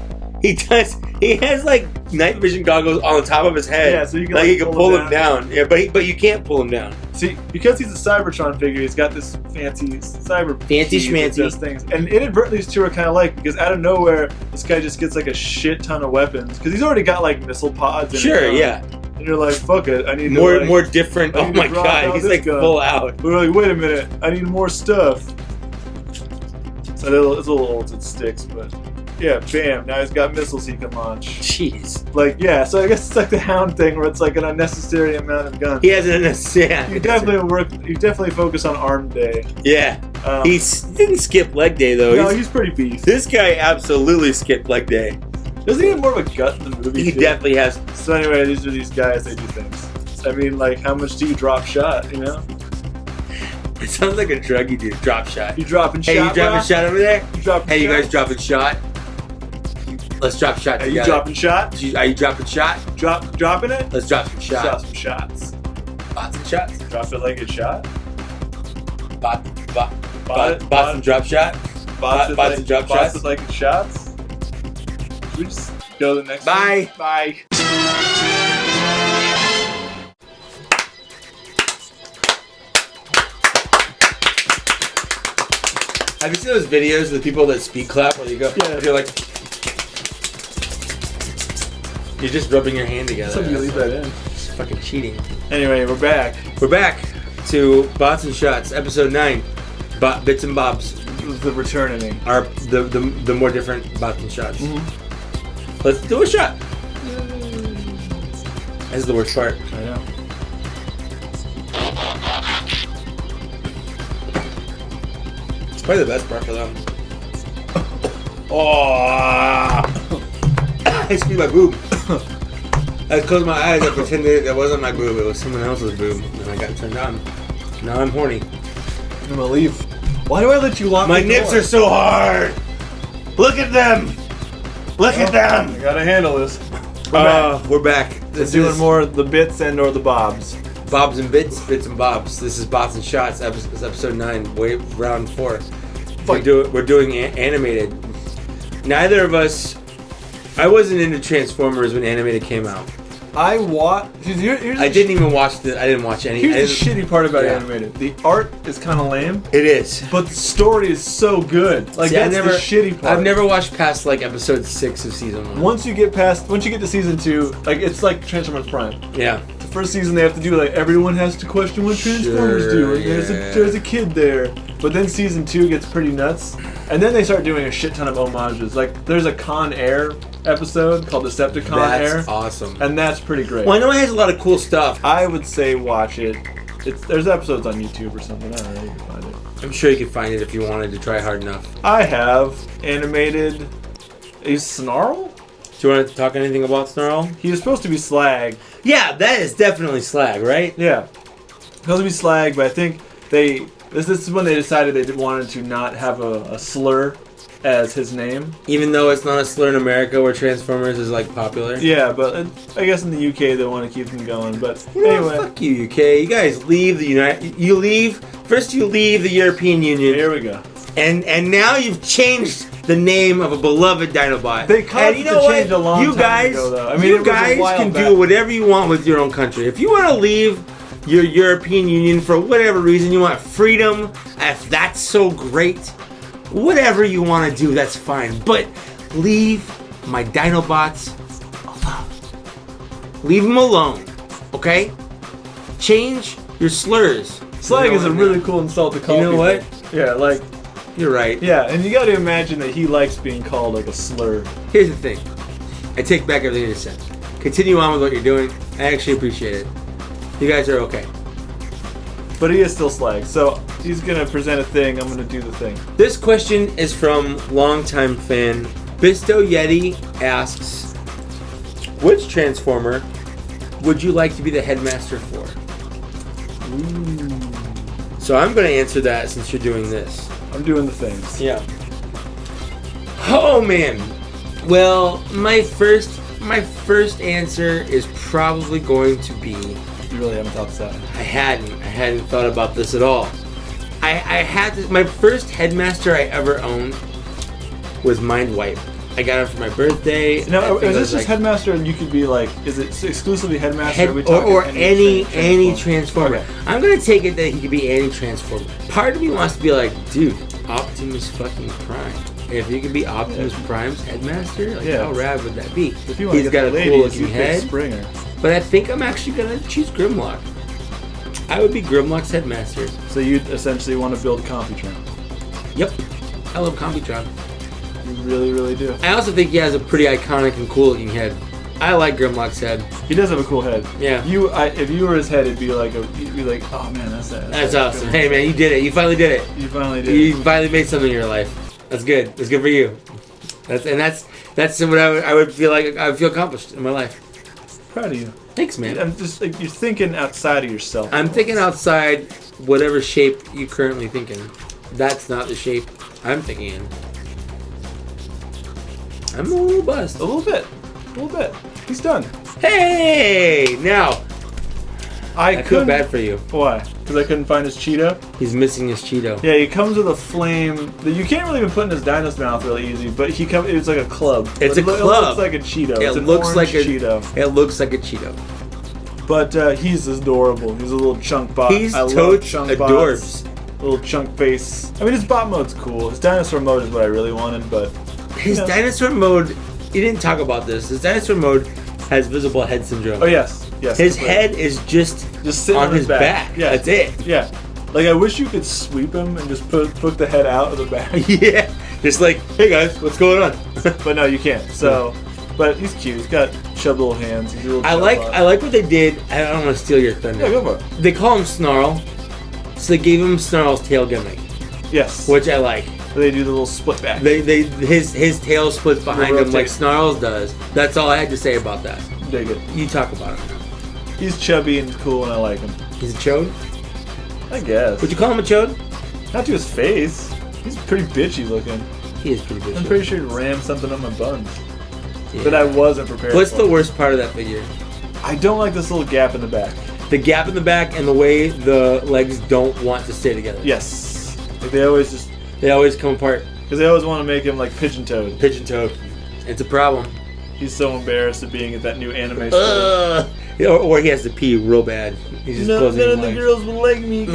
He does. He has like night vision goggles on the top of his head. Yeah, so you can, like like, you can pull him down. Yeah, but you can't pull him down. See, because he's a Cybertron figure, he's got this fancy cyber Fancy key that schmancy. does things. And inadvertently, these two are kind of like, because out of nowhere, this guy just gets like a shit ton of weapons. Because he's already got like missile pods. And Sure. Yeah. And you're like, fuck it, I need More to, like, more different. I Oh need to my drop god. out He's this like gun. full out. We're like, wait a minute, I need more stuff. So it's a little old, it sticks, but yeah, bam, now he's got missiles he can launch. Jeez. Like, yeah, so I guess it's like the Hound thing where it's like an unnecessary amount of guns. He has an yeah. You definitely focus on Arm Day. Yeah. He didn't skip leg day though. No, he's pretty beast. This guy absolutely skipped leg day. Doesn't he have more of a gut in the movie? He too? definitely has. So anyway, these are these guys, they do things. I mean, like, how much do you drop shot, you know? It sounds like a drug you do. Drop shot. You dropping Hey, shot, you dropping bro? shot over there? You dropping Hey, you shot? guys dropping shot? Let's drop shot Are together. you dropping shot? Are you dropping shot? Dropping it? Let's drop some Drop shots. some shots. Bots and shots. Drop it like a shot. Bots Bot- and drop shot. Bots like, and drop bots shots. with like shots. Should we just go to the next Bye. one? Bye. Have you seen those videos of the people that speed clap where you go? Yeah. You're like, you're just rubbing your hand together. Somebody leave that in. It's fucking cheating. Anyway, we're back. We're back to Bots and Shots, episode 9. Bits and Bobs The return inning. are the more different Bots and Shots. Mm-hmm. Let's do a shot. This is the worst part. I know. It's probably the best part for them. Oh! I screwed my boob. I closed my eyes. I pretended that wasn't my boob. It was someone else's boob, and I got turned on. Now I'm horny. I'm gonna leave. Why do I let you lock My the nips door? are so hard. Look at them. Look at I them. gotta handle this. We're back. We're back. We're This doing is more of the bits and or the bobs. Bobs and Bits, Bits and Bobs. This is Bots and Shots. This is episode 9, round 4. Fuck. We're doing animated. Neither of us. I wasn't into Transformers when animated came out. I watched. Here's I didn't even watch the. I didn't watch any. I Here's the didn't- shitty part about Yeah. animated. The art is kind of lame, It is. but the story is so good. Like See, that's the shitty part. I've never watched past like episode 6 of season 1. Once you get to season 2, like it's like Transformers Prime. Yeah. The first season they have to do like everyone has to question what Transformers do. And yeah. there's a kid there. But then season 2 gets pretty nuts, and then they start doing a shit ton of homages. Like there's a Con Air episode called Decepticon Air, That's awesome. and that's pretty great. Well, I know it has a lot of cool stuff. I would say watch it. There's episodes on YouTube or something. I don't know. You can find it. I'm sure you could find it if you wanted to try hard enough. I have animated a Snarl. Do you want to talk anything about Snarl? He was supposed to be Slag. Yeah, that is definitely Slag, right? Yeah, supposed to be Slag, but I think this is when they decided they wanted to not have a slur as his name. Even though it's not a slur in America where Transformers is like popular. Yeah, but I guess in the UK they want to keep them going. But You know, anyway, fuck you, UK. You guys leave the You leave the European Union, here we go. and now you've changed the name of a beloved Dinobot. They caused and you it know to what? change a long you time guys, ago, though. I mean, it you was a guys while can back. do whatever you want with your own country. If you want to leave your European Union for whatever reason, you want freedom, if that's so great, whatever you want to do, that's fine. But leave my Dinobots alone. Leave them alone, okay? Change your slurs. Slag You know is a what? really cool insult to call. You know people. what? Yeah, like You're right. yeah, and you got to imagine that he likes being called like a slur. Here's the thing. I take back everything you said. Continue on with what you're doing. I actually appreciate it. You guys are okay. But he is still Slag, so he's gonna present a thing. I'm gonna do the thing. This question is from longtime fan Bisto Yeti asks, which Transformer would you like to be the headmaster for? So I'm going to answer that since you're doing this. I'm doing the things. Yeah. Oh man. Well, my first answer is probably going to be. You really haven't thought this out. I hadn't thought about this at all. I had this, my first Headmaster I ever owned was Mind Wipe. I got it for my birthday. Now, I think is it this was just Headmaster, and you could be like, is it exclusively Headmaster? Head, Are we talking or any transformer? Okay. I'm gonna take it that he could be any transformer. Part of me wants to be like, dude, Optimus fucking Prime. If you could be Optimus Prime's Headmaster, like how rad would that be? If you want He's to got get a the cool ladies, looking you pick head. Springer. But I think I'm actually gonna choose Grimlock. I would be Grimlock's Headmaster. So you essentially want to build Computron. Yep. I love Computron. You really, really do. I also think he has a pretty iconic and cool looking head. I like Grimlock's head. He does have a cool head. Yeah. If you were his head, you'd be like, oh man, That's awesome. Hey man, you did it. You finally did it. You finally did. You finally made something in your life. That's good. That's good for you. That's what I would feel like I would feel accomplished in my life. Proud of you. Thanks, man. I'm just like, you're thinking outside of yourself. I'm thinking outside whatever shape you're currently thinking. That's not the shape I'm thinking in. I'm a little buzzed. A little bit. He's done. Hey! Now, I feel couldn't- bad for you. Why? Because I couldn't find his Cheeto? He's missing his Cheeto. Yeah, he comes with a flame that you can't really even put in his dino's mouth really easy, but it's like a club. It's a It club. looks like a Cheeto. It It's an looks orange like a Cheeto. It looks like a Cheeto. But he's adorable. He's a little chunk bot. He's I love totes chunk adorbs. bots. Little chunk face. I mean, his bot mode's cool. His dinosaur mode is what I really wanted, but His dinosaur mode, you didn't talk about this. His dinosaur mode has visible head syndrome. oh yes. His completely. head is just sitting on his back. Yeah, That's it. Yeah. Like I wish you could sweep him and just put the head out of the back. Yeah. Just like, hey guys, what's going on? But no, you can't. So, but he's cute. He's got chub little hands. He's a little I chub like bot. what they did. I don't want to steal your thunder. Yeah, go for it. They call him Snarl, so they gave him Snarl's tail gimmick, Yes. which I like. They do the little split back. His tail splits behind him like rotate. Snarl's does. That's all I had to say about that. Dig it. You talk about him. He's chubby and cool, and I like him. He's a chode. I guess. Would you call him a chode? Not to his face. He's pretty bitchy looking. He is pretty good. I'm pretty sure he rammed something up my buns. Yeah. That I wasn't prepared What's for. the worst part of that figure? I don't like this little gap in the back. The gap in the back and the way the legs don't want to stay together. Yes. Like they always come apart. because they always want to make him like pigeon-toed. Pigeon toed. It's a problem. He's so embarrassed of being at that new anime show. Or he has to pee real bad. He's just None closing of his the legs. girls will like me.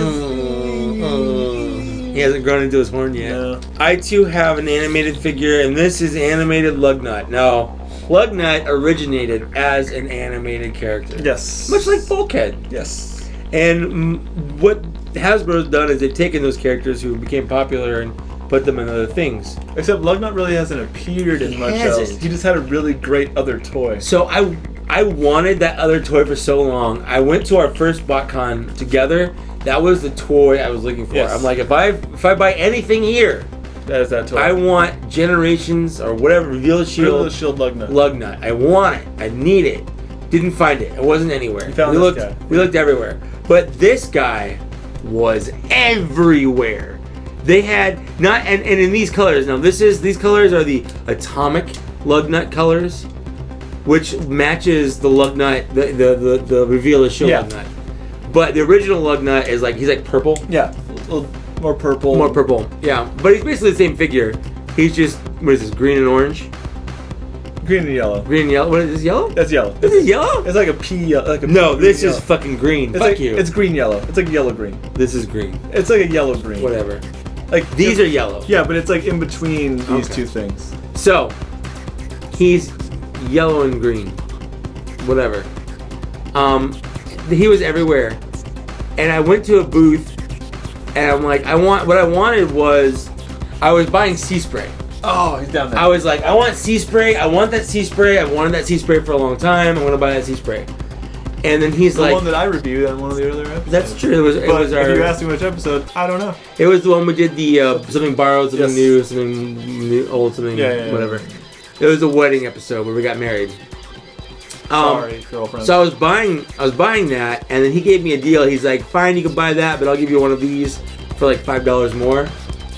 He hasn't grown into his horn yet. No. I too have an animated figure, and this is animated Lugnut. Now, Lugnut originated as an animated character. Yes. Much like Bulkhead. Yes. And what Hasbro's done is they've taken those characters who became popular and put them in other things. Except Lugnut really hasn't appeared in He much hasn't. else. He just had a really great other toy. So I wanted that other toy for so long. I went to our first BotCon together. That was the toy I was looking for. Yes. I'm like, if I buy anything here, That is that toy. I want Generations or whatever, Reveal the Shield Shield, Shield Lugnut. Lugnut. I want it. I need it. Didn't find it. It wasn't anywhere. You found we this looked, guy. We looked everywhere. But this guy was everywhere. They had not and in these colors. Now these colors are the atomic Lugnut colors, which matches the Lugnut, the Reveal the Shield Yeah. Lugnut. But the original Lugnut is like he's like purple. Yeah. A little more purple. More purple, yeah. But he's basically the same figure. He's just, what is this, green and orange? Green and yellow. Green and yellow? What is this, yellow? That's yellow. This is yellow? It's like a pea. Like a No, pea this green is yellow. fucking green. It's Fuck like, you. It's green yellow. It's like yellow green. This is green. It's like a yellow green. Whatever. Like These are yellow. Yeah, but it's like in between these Okay. two things. So, he's yellow and green. Whatever. He was everywhere. And I went to a booth, and I'm like, I was buying Sea Spray. Oh, he's down there. I was like, I want Sea Spray. I want that Sea Spray. I've wanted that Sea Spray for a long time. I want to buy that Sea Spray. And then he's the like, one that I reviewed on one of the earlier episodes. that's true. It was But our. if you ask me which episode, I don't know. It was the one we did the something borrowed, something Yes. new, something new, old, something Yeah. whatever. It was a wedding episode where we got married. Sorry, girlfriend. So I was buying that, and then he gave me a deal. He's like, "Fine, you can buy that, but I'll give you one of these for like $5 more."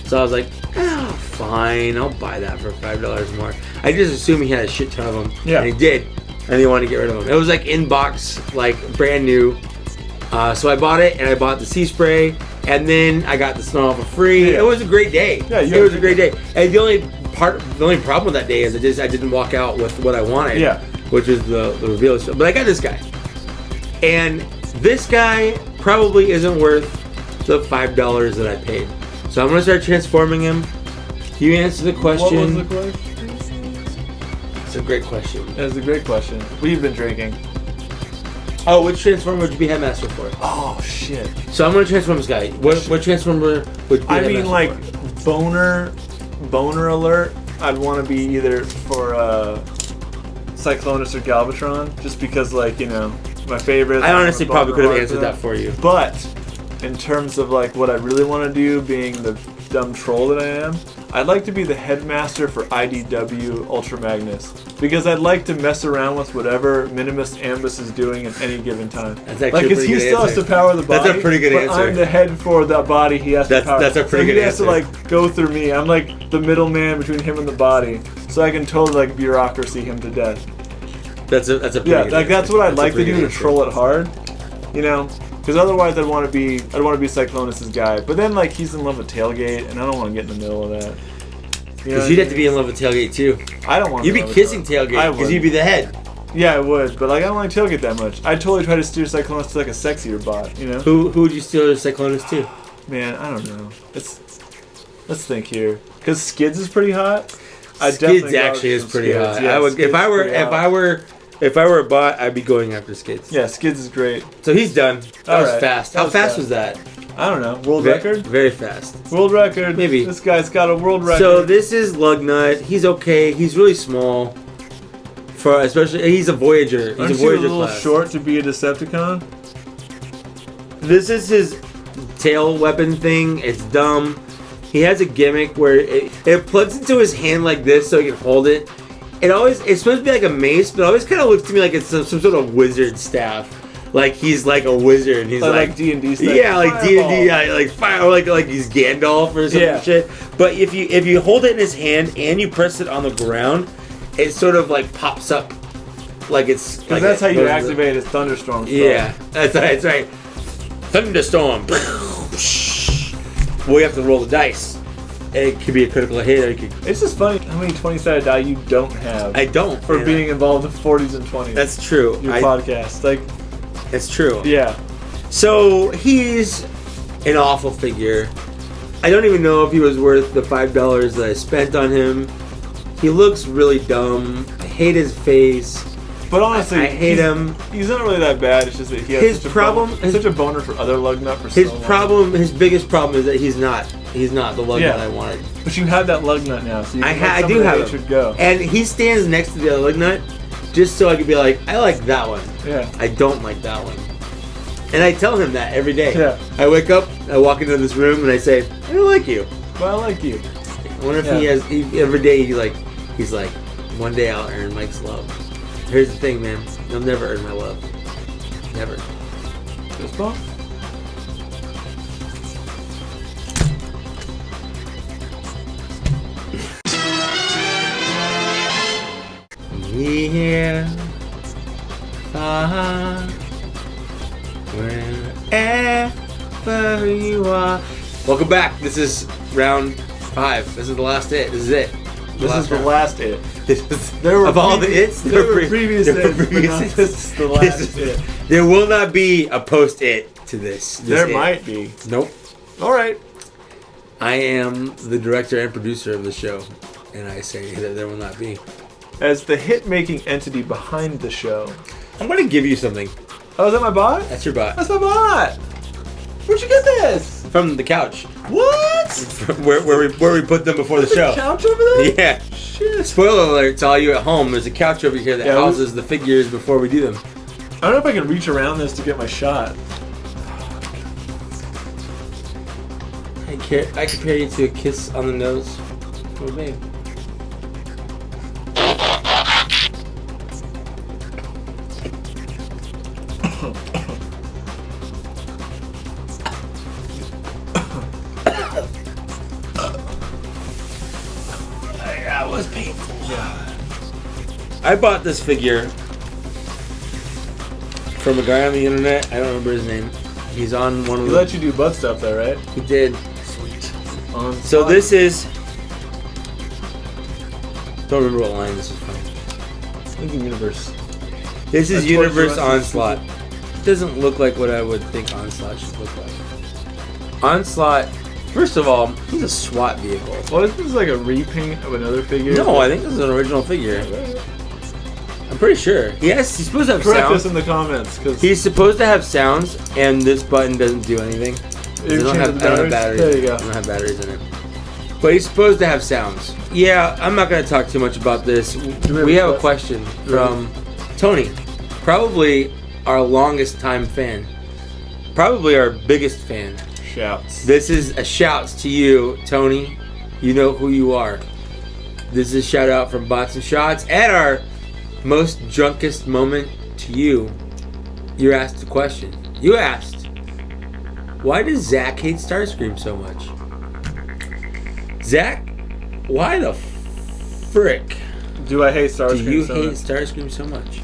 So I was like, "Oh, fine, I'll buy that for $5 more. I just assumed he had a shit ton of them. Yeah. And he did. And he wanted to get rid of them. It was like in box, like brand new. So I bought it, and I bought the sea spray, and then I got the snow for free. Yeah. It was a great day. Yeah, it was a great day. And the only problem with that day is I didn't walk out with what I wanted. Yeah. Which is the reveal show. But I got this guy, and this guy probably isn't worth the $5 that I paid. So I'm gonna start transforming him. You answer the question. What was the question? It's a great question. That's a great question. We've been drinking. Oh, which transformer would you be headmaster for? Oh shit. So I'm gonna transform this guy. What transformer would you be I headmaster mean, like for? boner alert. I'd want to be either for Cyclonus or Galvatron, just because, like, you know, my favorite. I honestly probably could have answered that for you. But in terms of like what I really want to do, being the dumb troll that I am, I'd like to be the headmaster for IDW Ultra Magnus, because I'd like to mess around with whatever Minimus Ambus is doing at any given time. That's actually like, a pretty he good still has answer. to power the body. That's a pretty good but answer. I'm the head for the body. He has to power. That's a pretty so good he has answer. to like go through me. I'm like the middleman between him and the body, so I can totally like bureaucracy him to death. That's a pretty Yeah, good like answer. that's what I'd That's a like to pretty do good to answer. troll it hard, you know. Because otherwise, I'd want to be Cyclonus's guy. But then, like, he's in love with Tailgate, and I don't want to get in the middle of that. You know Because you'd have to be in love with Tailgate too. I don't want. You'd be kissing Tailgate because you'd be the head. Yeah, I would, but like I don't like Tailgate that much. I'd totally try to steer Cyclonus to like a sexier bot, you know? Who would you steal your Cyclonus to? Man, I don't know. Let's think here. Because Skids is pretty hot. Skids actually is pretty hot. Yeah, I would Skids if I is were pretty hot. if I were a bot, I'd be going after Skids. Yeah, Skids is great. So he's done. That was Alright. fast. That How was fast fast. was that? I don't know. World record? Very fast. World record. Maybe. This guy's got a world record. So this is Lugnut. He's okay. He's really small. For especially, he's a Voyager. He's Aren't a you Voyager a little class. short to be a Decepticon? This is his tail weapon thing. It's dumb. He has a gimmick where it plugs into his hand like this so he can hold it. It's supposed to be like a mace, but it always kind of looks to me like it's some sort of wizard staff. Like he's like a wizard. And he's Like D&D stuff. yeah, like Fireball. D&D, yeah, like fire, or like he's Gandalf or some Yeah. shit. But if you hold it in his hand and you press it on the ground, it sort of like pops up, like it's. Because like that's how you goes- activate his Thunderstorm spell. Yeah, that's right. That's right. Thunderstorm. Well, you have to roll the dice. It could be a critical hit, or it could. It's just funny how many 20-sided die you don't have I don't. for man. being involved in 40s and 20s. That's true. your podcast. Like, It's true. yeah. So he's an awful figure. I don't even know if he was worth the $5 that I spent on him. He looks really dumb. I hate his face. But honestly, I hate him. He's not really that bad. It's just that he has His such a problem- boner, such a boner for other Lugnut for His so long. problem, his biggest problem is that he's not the lug Yeah. that I wanted. But you have that Lugnut now, so you can I let do some of have the him. hatred go. And he stands next to the other lug nut just so I could be like, I like that one. Yeah. I don't like that one. And I tell him that every day. Yeah. I wake up, I walk into this room, and I say, I don't like you. But I like you. I wonder if every day he's like, one day I'll earn Mike's love. Here's the thing, man. You'll never earn my love. Never. Fist bump? Here, far, wherever you are. Welcome back. This is round 5. This is the last hit. This is it. This is the round. last hit. This is, There were of all the hits, there were previous there were hits, but previous not hits. this is the This last is- hit. There will not be a post-it to this. There it. might be. Nope. All right. I am the director and producer of the show, and I say that there will not be. As the hit-making entity behind the show. I'm going to give you something. Oh, is that my bot? That's your bot. That's my bot. Where'd you get this? From the couch. What? where we put them before the show. Couch over there? Yeah. Shit. Spoiler alert to all you at home. There's a couch over here that Yeah, houses the figures before we do them. I don't know if I can reach around this to get my shot. I compare you to a kiss on the nose from a babe. was painful. I bought this figure from a guy on the internet. I don't remember his name. He's on one of He the... let you do butt stuff though, right? He did. Sweet. So this is... Don't remember what line this is from. I think Universe. This is That's Universe what Onslaught. It doesn't look like what I would think Onslaught should look like. Onslaught, first of all, he's a SWAT vehicle. Well, isn't this like a repaint of another figure? No, I think this is an original figure. I'm pretty sure. He's supposed to have Correct sounds. us in the comments, because He's supposed to have sounds, and this button doesn't do anything. I don't have batteries. There you go. I don't have batteries in it. But he's supposed to have sounds. Yeah, I'm not going to talk too much about this. We have a question from Tony. Probably our longest time fan. Probably our biggest fan. Shouts. This is a shouts to you, Tony. You know who you are. This is a shout out from Bots and Shots. At our most drunkest moment to you, you asked a question. You asked, why does Zach hate Starscream so much? Zach, why the frick Do I hate Starscream do you so hate much? Starscream so much?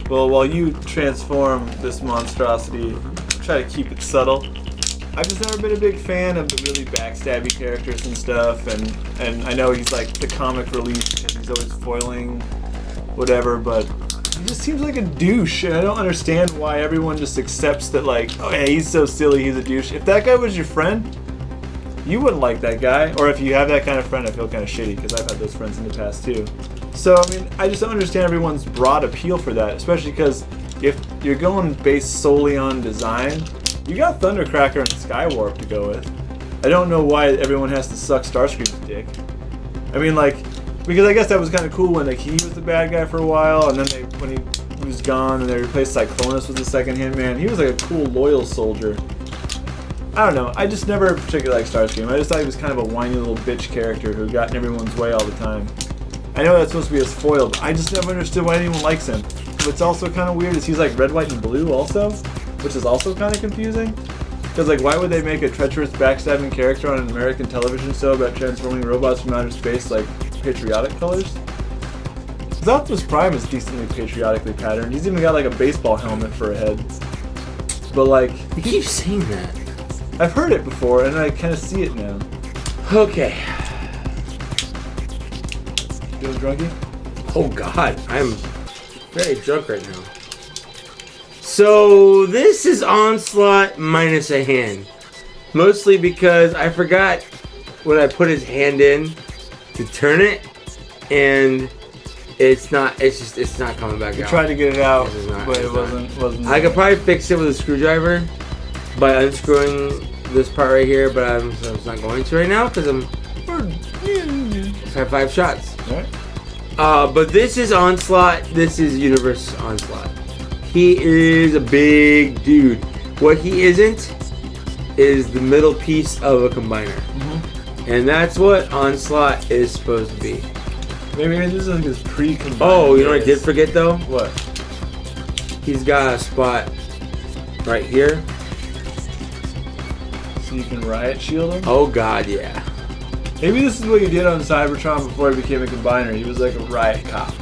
Well, while you transform this monstrosity, try to keep it subtle. I've just never been a big fan of the really backstabby characters and stuff, and I know he's like the comic relief because he's always foiling whatever, but he just seems like a douche, and I don't understand why everyone just accepts that, like, oh yeah, he's so silly, he's a douche. If that guy was your friend, you wouldn't like that guy, or if you have that kind of friend, I feel kind of shitty because I've had those friends in the past too. So I mean, I just don't understand everyone's broad appeal for that, especially because if you're going based solely on design, you got Thundercracker and Skywarp to go with. I don't know why everyone has to suck Starscream's dick. I mean, like, because I guess that was kind of cool when like he was the bad guy for a while, and then when he was gone and they replaced Cyclonus with the second Hitman, he was like a cool, loyal soldier. I don't know. I just never particularly liked Starscream. I just thought he was kind of a whiny little bitch character who got in everyone's way all the time. I know that's supposed to be his foil, but I just never understood why anyone likes him. What's also kind of weird is he's like red, white, and blue also, which is also kind of confusing. Because like, why would they make a treacherous, backstabbing character on an American television show about transforming robots from outer space like patriotic colors? Because Optimus Prime is decently patriotically patterned. He's even got like a baseball helmet for a head. But like, You keep saying that. I've heard it before, and I kind of see it now. Okay. Feeling drunky? Oh God, I'm very drunk right now. So this is Onslaught minus a hand. Mostly because I forgot when I put his hand in to turn it, and it's not coming back out. Tried to get it out, This is not- but it it's not. wasn't. I could probably fix it with a screwdriver by unscrewing this part right here, but I'm just not going to right now because I've had 5 shots. Alright. But this is Onslaught. This is Universe Onslaught. He is a big dude. What he isn't is the middle piece of a combiner. Mm-hmm. And that's what Onslaught is supposed to be. Maybe this is like his pre-combined. Oh, you know what I days. did forget though? What? He's got a spot right here. So you can riot shield him? Oh God, yeah. Maybe this is what he did on Cybertron before he became a combiner. He was like a riot cop.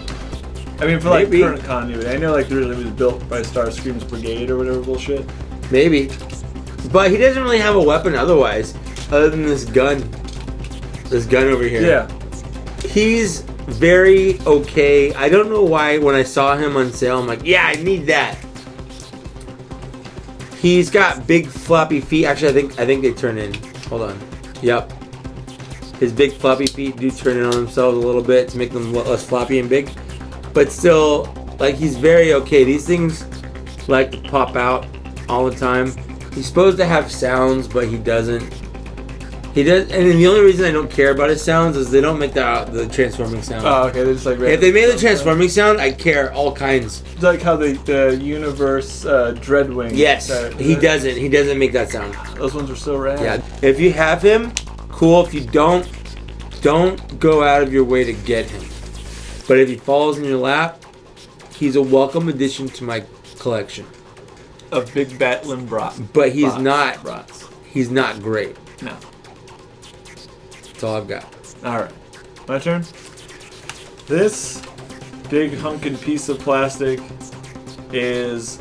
I mean, for like Maybe. current continuity. I know like originally it was built by Starscream's Brigade or whatever bullshit. Maybe. But he doesn't really have a weapon otherwise, other than this gun. This gun over here. Yeah. He's very okay. I don't know why when I saw him on sale, I'm like, yeah, I need that. He's got big floppy feet. Actually, I think they turn in. Hold on. Yep. His big floppy feet do turn in on themselves a little bit to make them less floppy and big. But still, like, he's very okay. These things like to pop out all the time. He's supposed to have sounds, but he doesn't. He does, and the only reason I don't care about his sounds is they don't make the transforming sound. Oh, okay. They're just like. If they made the transforming sound, I'd care all kinds. It's like how the Universe Dreadwing. Yes, he doesn't. He doesn't make that sound. Those ones are so rad. Yeah. If you have him, cool. If you don't go out of your way to get him. But if he falls in your lap, he's a welcome addition to my collection. Of big bat Limbrot. But he's Bots. not. Rots. He's not great. No. That's all I've got. All right. My turn. This big hunkin' piece of plastic is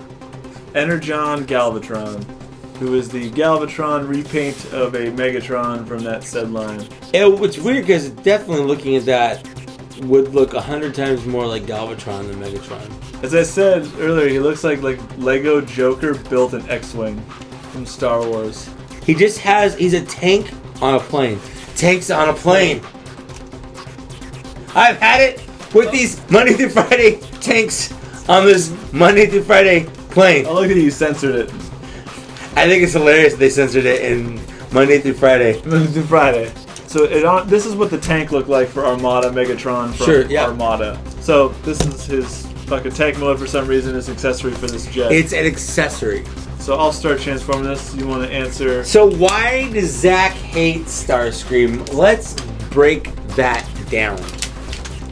Energon Galvatron, who is the Galvatron repaint of a Megatron from that said line. It's weird because definitely looking at that would look 100 times more like Galvatron than Megatron. As I said earlier, he looks like Lego Joker built an X-Wing from Star Wars. He's a tank on a plane. Tanks on a plane. I've had it with these Monday through Friday tanks on this Monday through Friday plane. Oh, look at you censored it. I think it's hilarious that they censored it in Monday through Friday. Monday through Friday. So this is what the tank looked like for Armada Megatron from Armada. So this is his fucking tank mode for some reason, his accessory for this jet. It's an accessory. So I'll start transforming this. You want to answer? So why does Zach hate Starscream? Let's break that down.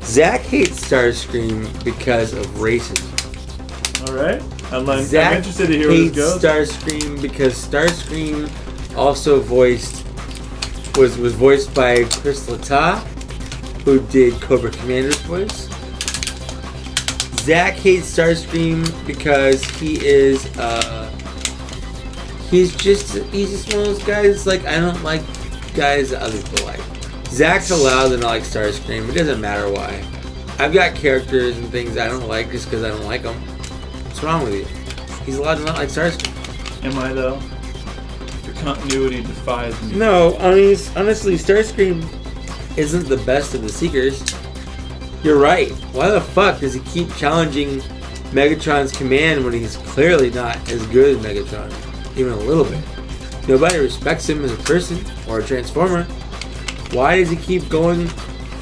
Zach hates Starscream because of racism. All right. I'm Zach interested to hear where this goes. Starscream because Starscream also was voiced by Chris Latta, who did Cobra Commander's voice. Zach hates Starscream because he's just one of those guys. Like, I don't like guys that other people like. Zach's allowed to not like Starscream. It doesn't matter why. I've got characters and things I don't like just because I don't like them. What's wrong with you? He's allowed to not like Starscream. Am I though? The continuity defies me. No, I mean, honestly, Starscream isn't the best of the Seekers. You're right. Why the fuck does he keep challenging Megatron's command when he's clearly not as good as Megatron? Even a little bit. Nobody respects him as a person or a Transformer. Why does he keep going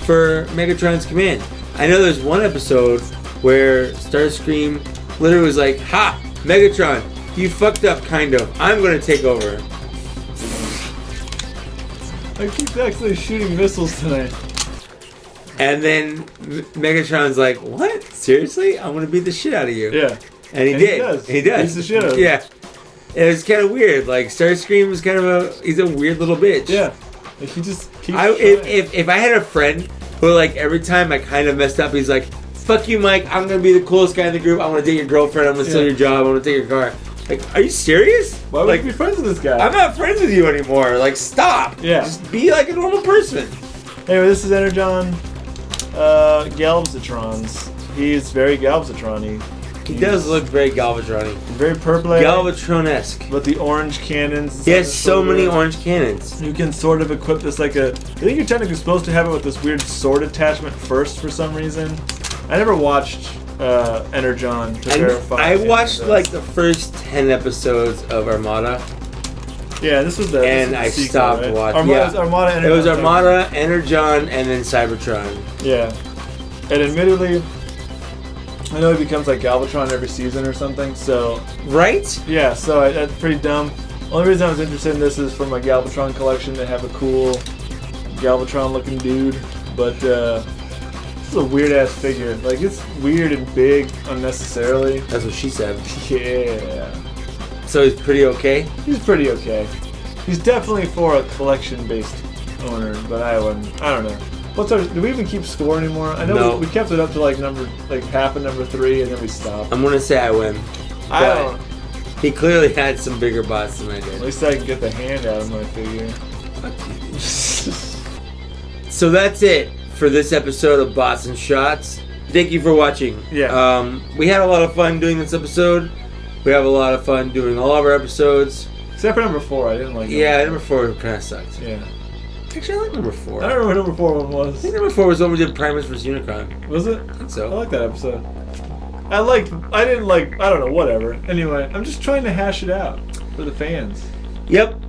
for Megatron's command? I know there's one episode where Starscream literally was like, "Ha! Megatron, you fucked up, kind of. I'm gonna take over." I keep actually shooting missiles tonight. And then Megatron's like, "What? Seriously? I'm gonna beat the shit out of you." Yeah. And he did. He does. Beats the shit out of him. Yeah. It was kind of weird. Like, Starscream was kind of he's a weird little bitch. Yeah. Like, he just keeps if I had a friend who, like, every time I kind of messed up, he's like, "Fuck you, Mike. I'm gonna be the coolest guy in the group. I'm gonna date your girlfriend. I'm gonna steal your job. I'm gonna take your car." Like, are you serious? Why would you be friends with this guy? I'm not friends with you anymore. Like, stop. Yeah. Just be like a normal person. Anyway, this is Energon Galvatrons. He's very Galvatron-y. He does look very Galvatron-y. Very purple. Galvatron-esque. With the orange cannons. He has so many orange cannons. You can sort of equip this like a... I think you're technically supposed to have it with this weird sword attachment first for some reason. I never watched Energon to verify. I watched like the first 10 episodes of Armada. Yeah, this was the I sequel, stopped right? watching. Armada, Energon. It was Armada, Energon, and then Cybertron. Yeah. And admittedly, I know he becomes like Galvatron every season or something, so... Right? Yeah, so that's pretty dumb. Only reason I was interested in this is for my Galvatron collection. They have a cool Galvatron looking dude, but this is a weird ass figure. Like, it's weird and big unnecessarily. That's what she said. Yeah. So he's pretty okay? He's pretty okay. He's definitely for a collection based owner, but I don't know. Do we even keep score anymore? I know No. we kept it up to like half of number 3 and then we stopped. I'm gonna say I win. I don't. He clearly had some bigger bots than I At did. least I can get the hand out of my figure. So that's it for this episode of Bots and Shots. Thank you for watching. Yeah. We had a lot of fun doing this episode. We have a lot of fun doing all of our episodes. Except for number 4, I didn't like it. Yeah, number 4 kind of sucked. Yeah. Actually, I like number 4. I don't remember what number 4 one I was. think number 4 was when we did Primus vs. Unicron. Was it? I think I so. like that episode. I don't know, whatever. Anyway, I'm just trying to hash it out for the fans. Yep.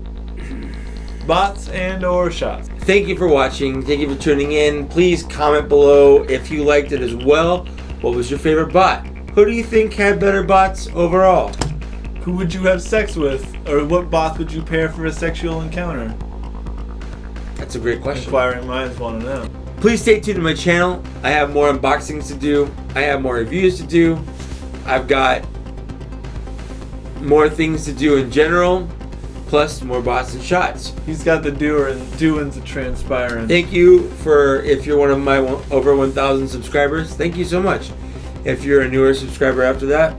Bots and or shots. Thank you for watching. Thank you for tuning in. Please comment below if you liked it as well. What was your favorite bot? Who do you think had better bots overall? Who would you have sex with? Or what bots would you pair for a sexual encounter? That's a great question. Inquiring minds want to know. Please stay tuned to my channel. I have more unboxings to do. I have more reviews to do. I've got more things to do in general. plus more bots and shots. He's got the doings of transpiring. Thank you if you're one of my over 1,000 subscribers. Thank you so much. If you're a newer subscriber after that,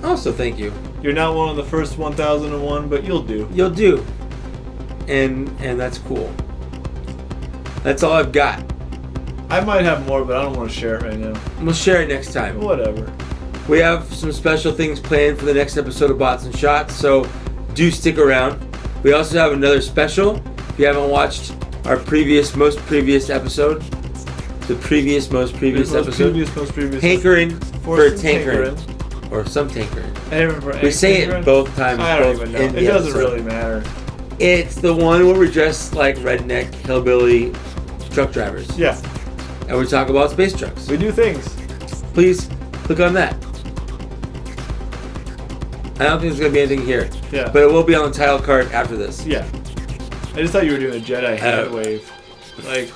also thank you. You're not one of the first 1,001, but you'll do. You'll do. And that's cool. That's all I've got. I might have more, but I don't want to share it right now. We'll share it next time. Whatever. We have some special things planned for the next episode of Bots and Shots, so do stick around. We also have another special. If you haven't watched our most previous episode, Most previous hankering for some tankering. Or some tankering. Hankering. We say it both times. I don't even know. in It the doesn't episode. really matter. It's the one where we're dressed like redneck, hillbilly truck drivers. Yeah, And we talk about space trucks. we do things. Please click on that. I don't think there's going to be anything here. Yeah. But it will be on the title card after this. Yeah. I just thought you were doing a Jedi hand Oh. wave. Like,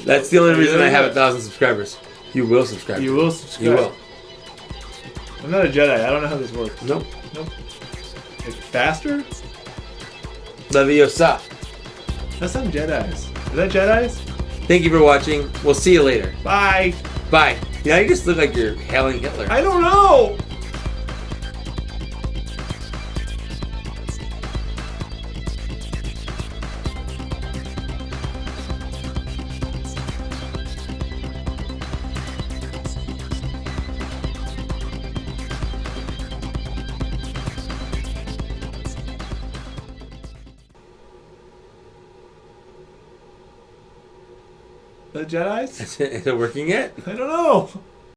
That's the only Are you reason I doing have that? 1,000 subscribers. You will subscribe. you will subscribe. You will. I'm not a Jedi. I don't know how this works. Nope. Nope. Like, faster? Leviosa. That's not Jedis. Is that Jedis? Thank you for watching. We'll see you later. Bye. Bye. Yeah, you just look like you're hailing Hitler. I don't know. The Jedis? Is it working yet? I don't know.